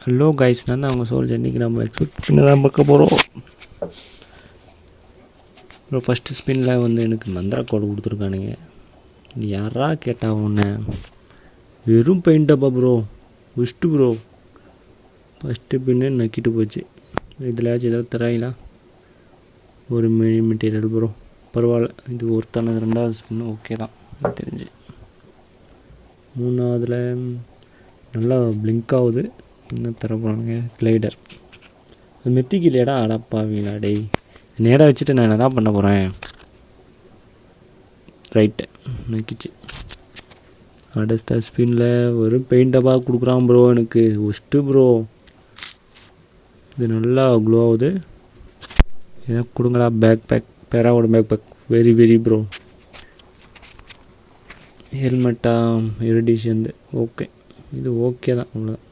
Hello guys, நான் தான் அவங்க சோல்ஜர். இன்றைக்கி நம்ம எக்ஸ்பெக்ட் பண்ண தான் பார்க்க போகிறோம். அப்புறம் ஃபஸ்ட்டு ஸ்பின்னில் வந்து எனக்கு மந்திரா கோடு கொடுத்துருக்கானுங்க. யாரா கேட்டா உன்னை வெறும் பெயிண்ட் டப்பா ப்ரோ, விஷ்டு ப்ரோ. ஃபஸ்ட்டு பின்னு நக்கிட்டு போச்சு. இதிலாச்சும் ஏதாவது தராங்களா? ஒரு மினி மெட்டீரியல் ப்ரோ, பரவாயில்ல. இது ஒருத்தான ரெண்டாவது ஸ்பின்னு ஓகே தான் தெரிஞ்சு. மூணாவதுல நல்லா பிளிங்க் ஆகுது. இன்னும் தர போகிறானுங்க கிளைடர். அது மெத்திக்கு இல்லையாடா? அடப்பாவீங்களா டேய், நேராக வச்சுட்டு நான் என்ன பண்ண போகிறேன்? ரைட்டு நக்கிச்சு. அடுத்த ஸ்பின்னில் ஒரு பெயிண்ட் டப்பா கொடுக்குறான் ப்ரோ. எனக்கு ஒஸ்ட்டு ப்ரோ. இது நல்லா க்ளோ ஆகுது. எனக்கு கொடுங்கடா பேக் பேக், பேராவோட bag bag. Very very bro. ஹெல்மெட்டா எரிடிஷன் ஓகே. இது ஓகே தான், அவ்வளோதான்.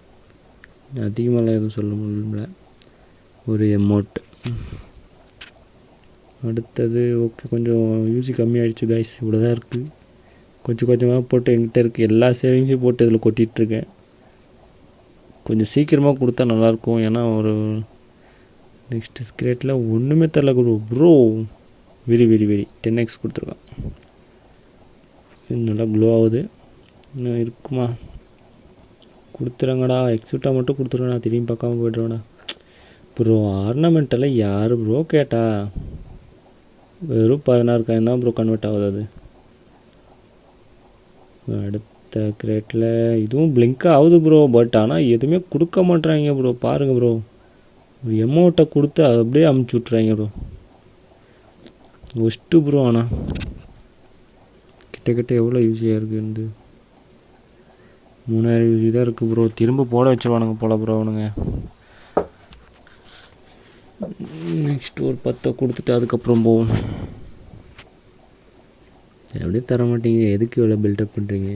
அதிகமாகலாம் எதுவும் சொல்ல முடியல. ஒரு எமௌண்ட். அடுத்தது ஓகே, கொஞ்சம் யூசி கம்மியாகிடுச்சு கைஸ். இவ்வளோ தான் இருக்குது. கொஞ்சம் கொஞ்சமாக போட்டு என்கிட்ட இருக்குது. எல்லா சேவிங்ஸையும் போட்டு இதில் கொட்டிகிட்ருக்கேன். கொஞ்சம் சீக்கிரமாக கொடுத்தா நல்லாயிருக்கும். ஏன்னா ஒரு நெக்ஸ்ட்டு ஸ்க்ரேட்டில் ஒன்றுமே தரல bro. Very very very 10x கொடுத்துருக்கான். இது நல்லா க்ளோ ஆகுது. இன்னும் இருக்குமா? கொடுத்துருங்கடா. எக்ஸூட்டாக மட்டும் கொடுத்துருங்கடா. திரும்பி பார்க்காம போய்ட்றோடா ப்ரோ. ஆர்னமெண்டெல்லாம் யார் ப்ரோ கேட்டா? வெறும் 16 காயின் தான் ப்ரோ கன்வெர்ட் ஆகுது அது. அடுத்த கிரேட்டில் இதுவும் பிளிங்காக ஆகுது ப்ரோ. பட் ஆனால் எதுவுமே கொடுக்க மாட்டுறாங்க ப்ரோ. பாருங்கள் ப்ரோ, ஒரு எமௌண்ட்டை கொடுத்து அப்படியே அமுச்சு விட்றாங்க ப்ரோ. Worst bro. ஆனால் கிட்ட எவ்வளோ யூஸியாக இருக்குன்னு 3000 யூஸி தான் இருக்குது ப்ரோ. திரும்ப போட வச்சுருவானுங்க போல ப்ரோ அவனுங்க. நெக்ஸ்ட் ஒரு 10 கொடுத்துட்டு அதுக்கப்புறம் போவோம். எப்படியே தர மாட்டீங்க. எதுக்கு இவ்வளோ பில்டப் பண்ணுறீங்க?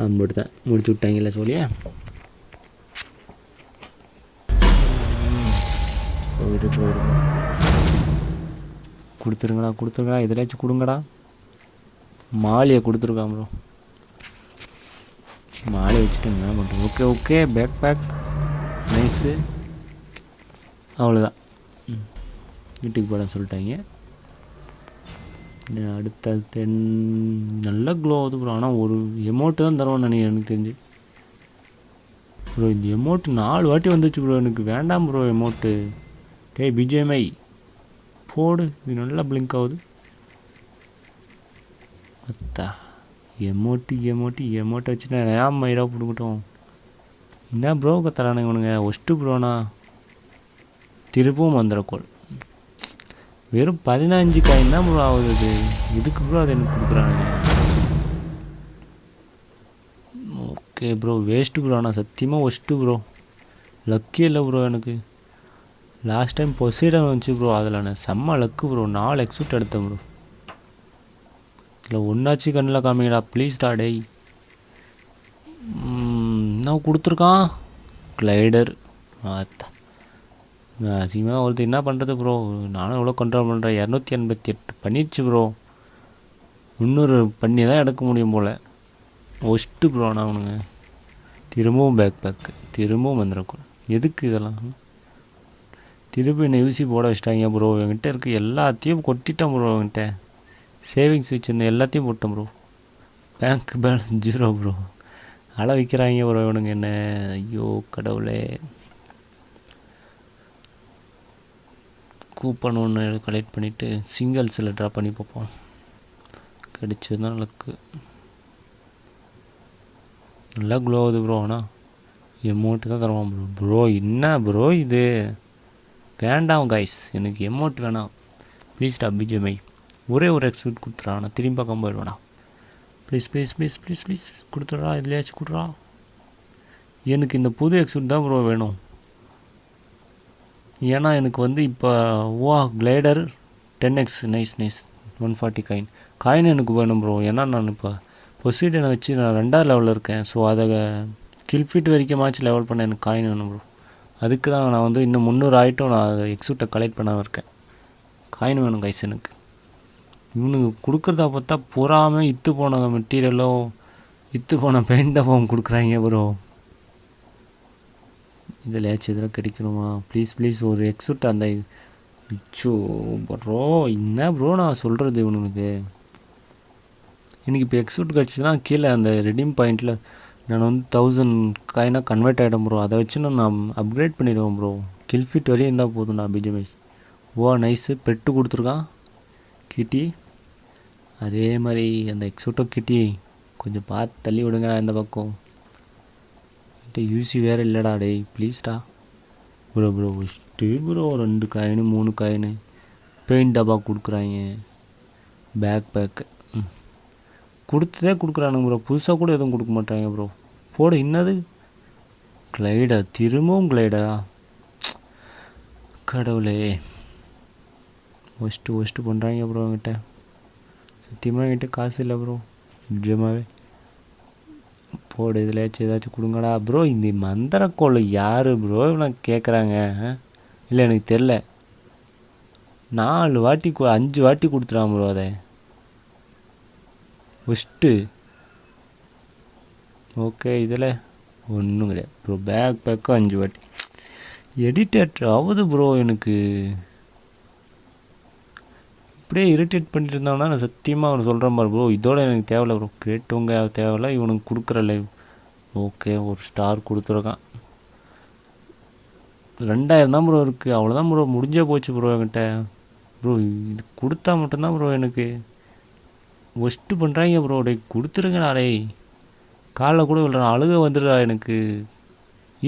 அப்படி தான் முடிச்சு விட்டாங்கல்ல சொல்லியா. கொடுத்துருங்கடா. எதிலாச்சும் கொடுங்கடா. மாலியை கொடுத்துருக்கான் ப்ரோ. மாலை வச்சுட்டு என்ன பண்ணுறோம்? Okay okay, pack pack nice. அவ்வளோதான், வீட்டுக்கு போட சொல்லிட்டாங்க. அடுத்த 10 நல்லா க்ளோ ஆகுது ப்ரோ. ஆனால் ஒரு எமௌண்ட்டு தான் தருவான்னு நினைக்கிறேன் எனக்கு தெரிஞ்சு ப்ரோ. இந்த எமௌண்ட்டு 4 வாட்டி வந்துச்சு ப்ரோ. எனக்கு வேண்டாம் ப்ரோ எமௌண்ட்டு. டேய் பிஜிஎம்ஐ போடு. இது நல்லா பிளிங்க் ஆகுது. அத்தா எமௌண்ட்டை வச்சு நான் ஏன் மயிராக பிடிக்கட்டும். என்ன ப்ரோ தரானுங்க இவனுங்க? ஒஸ்ட்டு ப்ரோனா. திருப்பவும் மந்திரக்கோள். வெறும் 15 காயின் தான் ப்ரோ ஆகுது அது. இதுக்கு ப்ரோ அது எனக்கு கொடுக்குறானுங்க. Okay bro, waste bro. ஆனால் சத்தியமாக ஒஸ்ட்டு ப்ரோ. லக்கே இல்லை ப்ரோ எனக்கு. லாஸ்ட் டைம் பொசைடன் வந்துச்சு ப்ரோ. அதில் நான் செம்ம லக்கு ப்ரோ. 4 எக்ஸூட் எடுத்தேன் ப்ரோ. இல்லை ஒன்றாச்சு கண்ணில் காமிங்கடா ப்ளீஸ்டா டேய். என்ன கொடுத்துருக்கான்? கிளைடர். அதிகமாக ஒருத்தர் என்ன பண்ணுறது ப்ரோ? நானும் எவ்வளோ கண்ட்ரோல் பண்ணுறேன். 288 பண்ணிடுச்சு ப்ரோ. இன்னொரு பண்ணி தான் எடுக்க முடியும் போல். Worst bro. ஆனால் அவனுங்க திரும்பவும் பேக் பேக்கு, திரும்பவும் வந்துடக்கூட. எதுக்கு இதெல்லாம்? திரும்பி என்னை யூசி போட வச்சிட்டாங்க ப்ரோ. என்கிட்ட இருக்க எல்லாத்தையும் கொட்டிட்டேன் ப்ரோ. என்கிட்ட சேவிங்ஸ் வச்சுருந்தேன், எல்லாத்தையும் போட்டேன் ப்ரோ. Bank balance 0 bro. அழ வைக்கிறாங்க ப்ரோ இவனுங்க என்ன. ஐயோ கடவுளே. கூப்பன் ஒன்று கலெக்ட் பண்ணிவிட்டு சிங்கிள்ஸில் ட்ரா பண்ணி பார்ப்போம். கிடைச்சது தான் லக்கு. நல்லா க்ளோ ஆகுது ப்ரோ. ஆனால் எமௌண்ட்டு தான் தருவான் ப்ரோ. ப்ரோ என்ன ப்ரோ இது? வேண்டாம் கைஸ், எனக்கு எமௌண்ட் வேணாம் ப்ளீஸ்டா. பிஜிஎம்ஐ ஒரே ஒரு எக்ஸூட் கொடுத்துட்றா. நான் திரும்பி பார்க்காம போயிடுவேண்ணா. Please please please please please கொடுத்துட்றா. இதுலையாச்சும் கொடுறா. எனக்கு இந்த புது எக்ஸூட் தான் ப்ரோ வேணும். ஏன்னா எனக்கு வந்து இப்போ கிளைடர் 10x நைஸ் 140 காயின் எனக்கு வேணும் ப்ரோ. ஏன்னா நான் இப்போ பொசிடனை வச்சு நான் 2வது லெவலில் இருக்கேன். ஸோ அதை கில்ஃபிட் வரைக்குமாச்சு லெவல் பண்ண எனக்கு காயின் வேணும் ப்ரோ. அதுக்கு தான் நான் வந்து இன்னும் 300 ஆகிட்டும் நான் எக்ஸூட்டை கலெக்ட் பண்ணாமல் இருக்கேன். காயின் வேணும் கைஸ் எனக்கு. இவனுக்கு கொடுக்குறதா பார்த்தா பூராமல் இத்து போன மெட்டீரியலோ இத்து போன பெயிண்ட் டப்பாவும் கொடுக்குறாங்க ப்ரோ. இதில் ஏதாச்சும் எதில் கிடைக்கணுமா? ப்ளீஸ் ஒரு எக்ஸுட் அந்த இச்சோ ப்ரோ, என்ன ப்ரோ நான் சொல்கிறது இவனுக்கு. எனக்கு இப்போ எக்ஸூட் கிடச்சிதுன்னா கீழே அந்த ரெடீம் பாயிண்டில் நான் வந்து 1000 காயினாக கன்வெர்ட் ஆகிடும் ப்ரோ. அதை வச்சு நான் அப்கிரேட் பண்ணிடுவேன் ப்ரோ. கில் ஃபிட் வரையும் இருந்தால் போதும் நான் பிஜிஎம்ஐ. ஓ நைஸு, பெட்டு கொடுத்துருக்கான் கிட்டி. அதே மாதிரி அந்த எக்ஸூட்டோ கிட்டி கொஞ்சம் பார்த்து தள்ளி விடுங்க இந்த பக்கம். யூசி வேறு இல்லைடா டேய், ப்ளீஸ்டா bro. First bro 2 coin 3 coin paint டப்பா கொடுக்குறாங்க. பேக்கு கொடுத்ததே கொடுக்குறானுங்க ப்ரோ. புதுசாக கூட எதுவும் கொடுக்க மாட்டாங்க ப்ரோ. போட இன்னது கிளைடா, திரும்பவும் கிளைடா, கடவுளே. ஒஸ்ட்டு பண்ணுறாங்க ப்ரோ. என்கிட்ட சத்தியமாக என்கிட்ட காசு இல்லை ப்ரோ, நிஜமாகவே. போடு இதில் ஏதாச்சும் கொடுங்கடா ப்ரோ. இந்த மந்திரக்கோள் யார் ப்ரோ இவனை கேட்குறாங்க? இல்லை எனக்கு தெரில. 4 வாட்டி 5 வாட்டி கொடுத்துறான் ப்ரோ. அதை ஃபஸ்ட்டு ஓகே. இதில் ஒன்றும் கிடையாது ப்ரோ. பேக்கு 5 வாட்டி எடிட்டேட் ஆகுது ப்ரோ. எனக்கு இப்படியே இரிட்டேட் பண்ணிட்டு இருந்தாங்கன்னா நான் சத்தியமாக அவனை சொல்கிறேன் பாரு ப்ரோ. இதோட எனக்கு தேவையில்ல ப்ரோ. கேட்டவங்க தேவையில்ல, இவனுக்கு கொடுக்குற லைவ் ஓகே. ஒரு ஸ்டார் கொடுத்துருக்கான். 2000 தான் ப்ரோ இருக்குது. அவ்வளோதான் ப்ரோ, முடிஞ்சே போச்சு ப்ரோ என்கிட்ட. ப்ரோ இது கொடுத்தா மட்டும்தான் ப்ரோ எனக்கு. ஒஸ்ட்டு பண்ணுறாங்க ப்ரோ. டே கொடுத்துருங்கடா டே. காலைல கூட விழுறேன், அழுக வந்துடுறா எனக்கு.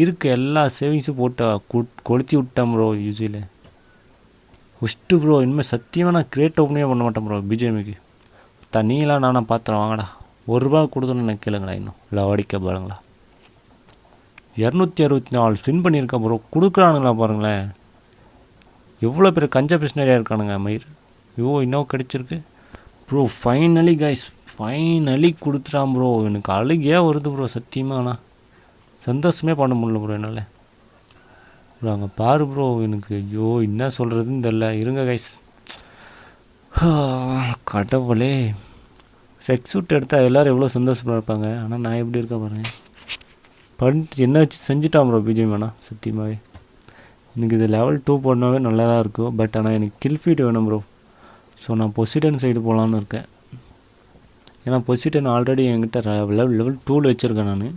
இருக்க எல்லா சேவிங்ஸும் போட்டா கொளுத்தி விட்டேன் ப்ரோ யூசியில். ஃபஸ்ட்டு ப்ரோ இனிமேல் சத்தியமாக நான் கிரியேட் ஓப்பனே பண்ண மாட்டேன் ப்ரோ பிஜிஎம்க்கு. தண்ணியெலாம் நானாக பார்த்துறேன் வாங்கடா. 1 ரூபா கொடுத்தோன்னு எனக்கு கேளுங்கடா. இன்னும் இல்லை வாடிக்கை பாருங்களா. 264 ஸ்பின் பண்ணியிருக்கேன் ப்ரோ. கொடுக்குறானுங்களா பாருங்களேன். எவ்வளோ பேர் கஞ்ச பிஸ்னரியாக இருக்கானுங்க மயிர். இன்னும் கிடச்சிருக்கு ப்ரோ. ஃபைனலி கைஸ், ஃபைனலி கொடுத்துட்டான் ப்ரோ. எனக்கு அழுகையாக வருது ப்ரோ சத்தியமாக. ஆனால் சந்தோஷமே பண்ண முடியல ப்ரோ என்னால் ப்ரோ. அங்கே பாரு ப்ரோ. எனக்கு என்ன சொல்கிறதுன்னு தெரில. இருங்க கைஸ். கடவுளே, செக்ஸ் சூட் எடுத்தால் எல்லோரும் எவ்வளோ சந்தோஷமாக இருப்பாங்க. ஆனால் நான் எப்படி இருக்கேன் பாருங்கள். பண்ணிட்டு என்ன வச்சு செஞ்சுட்டான் ப்ரோ பிஜிஎம். வேணாம் சத்தியமாகவே எனக்கு இது லெவல் 2 போடனாவே நல்லா தான் இருக்கும். பட் ஆனால் எனக்கு கில் ஃபீட் வேணும் ப்ரோ. ஸோ நான் பொசிடன் சைடு போகலான்னு இருக்கேன். ஏன்னா பொசிடன் ஆல்ரெடி என்கிட்ட லெவல் 2 வச்சுருக்கேன் நான்.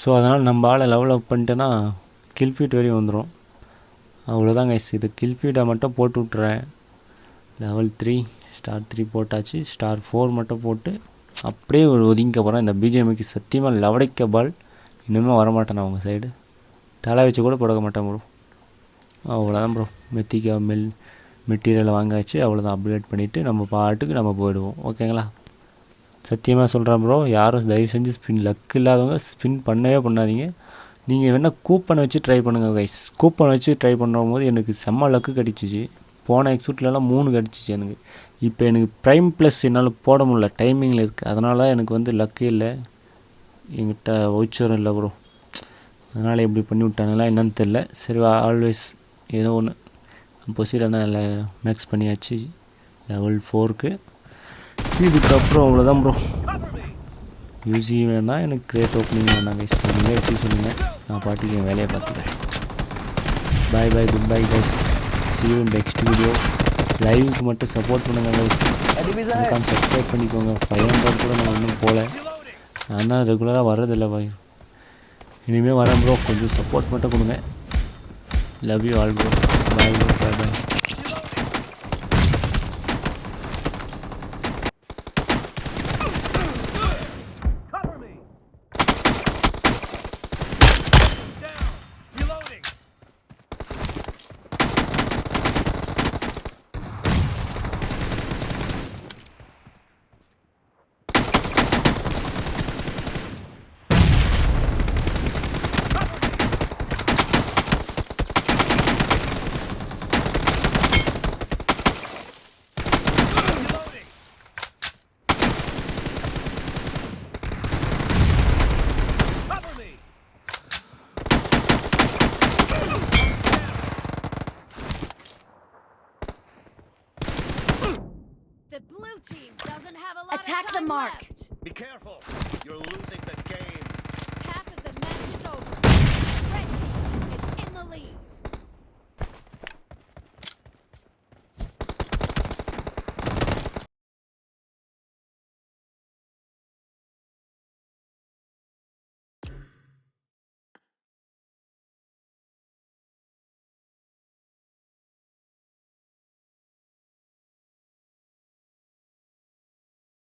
ஸோ அதனால் நம்ம ஆளை லெவல் அப் பண்ணிட்டேன்னா கில் ஃபீட் வரையும் வந்துடும். அவ்வளோதான் கைஸ். இது கில் ஃபீட்டை மட்டும் போட்டு விட்டுறேன். லெவல் 3 ஸ்டார் 3 போட்டாச்சு. ஸ்டார் 4 மட்டும் போட்டு அப்படியே ஒதுங்கிக்க போகிறேன். இந்த பிஜிஎம்க்கு சத்தியமாக லவடிக்க பால் இன்னுமே வரமாட்டேன். அவங்க சைடு தலை வச்சு கூட போட மாட்டேன் ப்ரோ. அவ்வளோதான் ப்ரோ. மெட்டீரியலை வாங்காச்சு. அவ்வளோதான். அப்கிரேட் பண்ணிவிட்டு நம்ம பாட்டுக்கு நம்ம போயிடுவோம். ஓகேங்களா? சத்தியமாக சொல்கிறேன் ப்ரோ. யாரும் தயவு செஞ்சு லக் இல்லாதவங்க ஸ்பின் பண்ணவே பண்ணாதீங்க. நீங்கள் வேணால் கூப்பனை வச்சு ட்ரை பண்ணுங்கள் கைஸ். கூப்பனை வச்சு ட்ரை பண்ணும்போது எனக்கு செம்ம லக்கு கிடச்சிச்சு. போன எக்ஸூட்லலாம் 3 கிடச்சிச்சு எனக்கு. இப்போ எனக்கு ப்ரைம் ப்ளஸ் என்னால் போட முடியல, டைமிங்கில் இருக்குது. அதனால எனக்கு வந்து லக்கு இல்லை. என்கிட்ட வவுச்சரும் இல்லை ப்ரோ. அதனால் எப்படி பண்ணி விட்டானுங்களா என்னன்னு தெரில. சரி ஆல்வேஸ் ஏதோ ஒன்று பொசிடான மேக்ஸ் பண்ணியாச்சு லெவல் 4க்கு. இதுக்கப்புறம் அவ்வளோதான் ப்ரோ. யூசி வேணால் எனக்கு கிரியேட் ஓப்பனிங் வேணாம் கைஸ். நீங்களே வச்சு சொல்லுங்கள், நான் பாட்டுக்கு என் வேலையை பார்த்துக்கிறேன். Bye good bye guys. see you in next video. லைவுக்கு மட்டும் சப்போர்ட் பண்ணுங்கள் கைஸ். அதுக்காக சப்ஸ்கிரைப் பண்ணிக்கோங்க. 500 கூட நான் இன்னும் போகல. நான் தான் ரெகுலராக வர்றதில்லை பாய். இனிமேல் வரேன் ப்ரோ. கொஞ்சம் சப்போர்ட் மட்டும் கொடுங்க. Love you all bro. Bye bye. Attack the mark. Be careful. You're losing the